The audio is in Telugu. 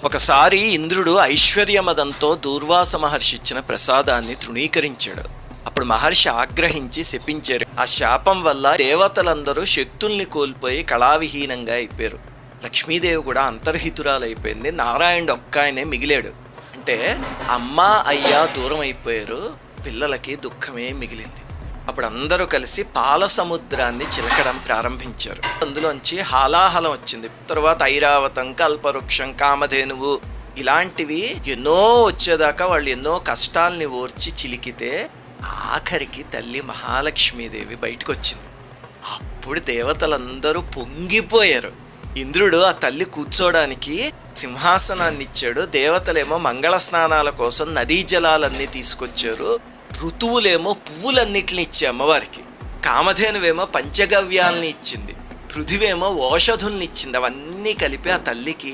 ఒకసారి ఇంద్రుడు ఐశ్వర్యమదంతో దూర్వాస మహర్షి ఇచ్చిన ప్రసాదాన్ని తృణీకరించాడు. అప్పుడు మహర్షి ఆగ్రహించి శపించారు. ఆ శాపం వల్ల దేవతలందరూ శక్తుల్ని కోల్పోయి కళావిహీనంగా అయిపోయారు. లక్ష్మీదేవి కూడా అంతర్హితురాలైపోయింది. నారాయణుడు ఒక్కాయనే మిగిలాడు. అంటే అమ్మ అయ్యా దూరం అయిపోయారు, పిల్లలకి దుఃఖమే మిగిలింది. అప్పుడు అందరూ కలిసి పాల సముద్రాన్ని చిలకడం ప్రారంభించారు. అందులోంచి హాలాహలం వచ్చింది. తర్వాత ఐరావతం, కల్పవృక్షం, కామధేనువు ఇలాంటివి ఎన్నో వచ్చేదాకా వాళ్ళు ఎన్నో కష్టాల్ని ఓర్చి చిలికితే ఆఖరికి తల్లి మహాలక్ష్మీదేవి బయటకు వచ్చింది. అప్పుడు దేవతలందరూ పొంగిపోయారు. ఇంద్రుడు ఆ తల్లి కూర్చోడానికి సింహాసనాన్ని ఇచ్చాడు. దేవతలేమో మంగళ స్నానాల కోసం నదీ జలాలన్నీ తీసుకొచ్చారు. ఋతువులేమో పువ్వులన్నిటిని ఇచ్చి అమ్మవారికి, కామధేనువేమో పంచగవ్యాలని ఇచ్చింది, పృథివేమో ఓషధుల్ని ఇచ్చింది. అవన్నీ కలిపి ఆ తల్లికి